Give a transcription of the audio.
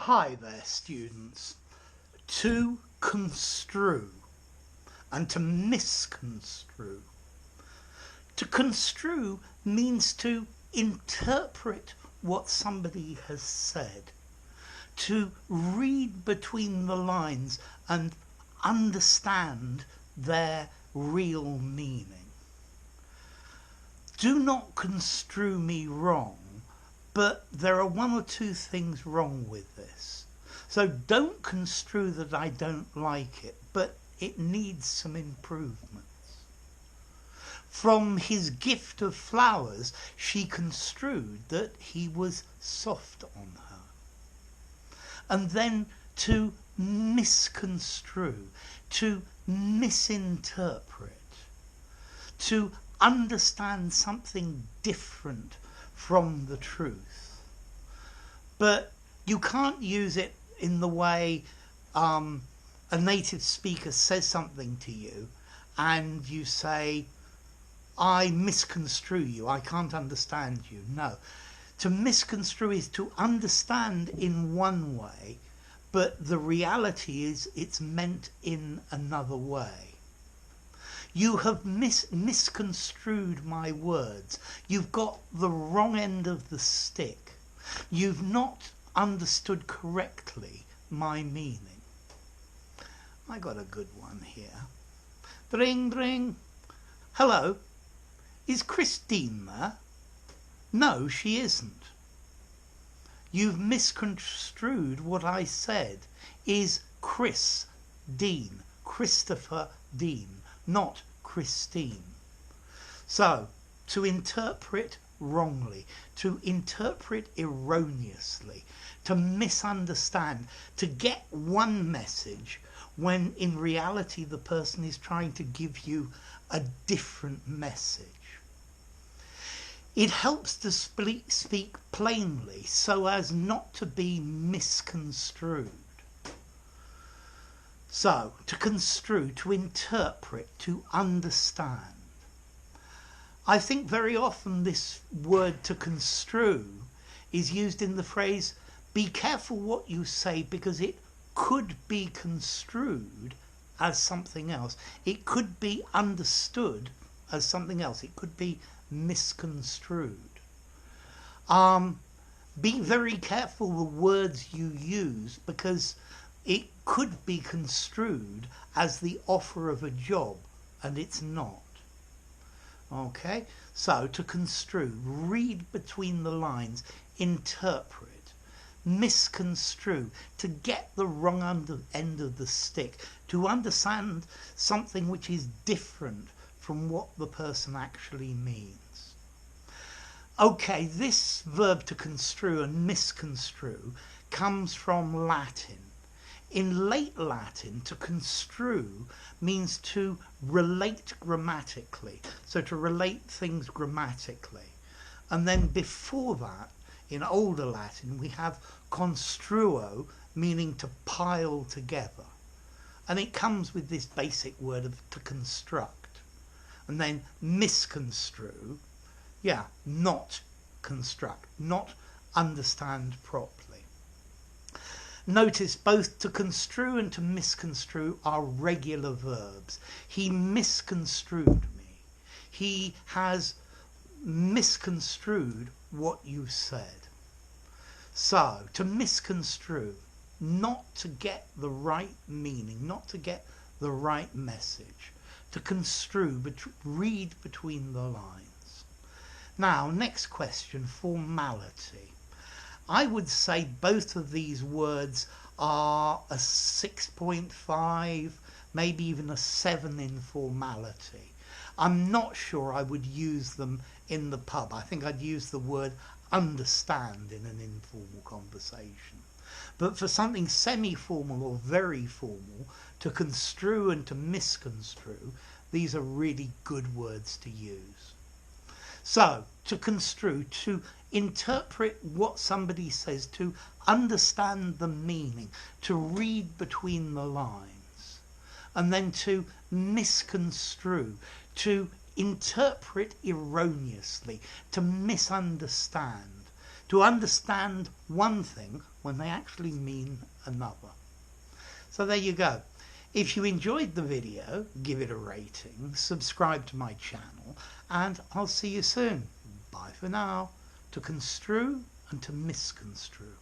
Hi there, students. To construe and to misconstrue. To construe means to interpret what somebody has said, to read between the lines and understand their real meaning. Do not construe me wrong, but there are one or two things wrong with this. So don't construe that I don't like it, but it needs some improvements. From his gift of flowers, she construed that he was soft on her. And then to misconstrue, to misinterpret, to understand something different from the truth. But you can't use it in the way a native speaker says something to you and you say, I misconstrue you, I can't understand you. No. To misconstrue is to understand in one way, but the reality is it's meant in another way. You have misconstrued my words. You've got the wrong end of the stick. You've not understood correctly my meaning. I got a good one here. Dring, dring. Hello. Is Christine there? No, she isn't. You've misconstrued what I said. Is Chris Dean, Christopher Dean, not Christine. So, to interpret wrongly, to interpret erroneously, to misunderstand, to get one message when in reality the person is trying to give you a different message. It helps to speak plainly so as not to be misconstrued. So, to construe, to interpret, to understand. I think very often this word to construe is used in the phrase, be careful what you say because it could be construed as something else. It could be understood as something else. It could be misconstrued. Be very careful the words you use because it could be construed as the offer of a job, and it's not. Okay? So, to construe, read between the lines, interpret, misconstrue, to get the wrong end of the stick, to understand something which is different from what the person actually means. Okay, this verb to construe and misconstrue comes from Latin. In late Latin, to construe means to relate grammatically, so to relate things grammatically. And then before that, in older Latin, we have construo, meaning to pile together. And it comes with this basic word of to construct. And then misconstrue, not construct, not understand properly. Notice both to construe and to misconstrue are regular verbs. He misconstrued me. He has misconstrued what you said. So, to misconstrue, not to get the right meaning, not to get the right message. To construe, read between the lines. Now, next question, formality. I would say both of these words are a 6.5, maybe even a 7 in formality. I'm not sure I would use them in the pub. I think I'd use the word understand in an informal conversation. But for something semi-formal or very formal, to construe and to misconstrue, these are really good words to use. So, to construe, to interpret what somebody says, to understand the meaning, to read between the lines, and then to misconstrue, to interpret erroneously, to misunderstand, to understand one thing when they actually mean another. So there you go. If you enjoyed the video, give it a rating, subscribe to my channel, and I'll see you soon. Bye for now. To construe and to misconstrue.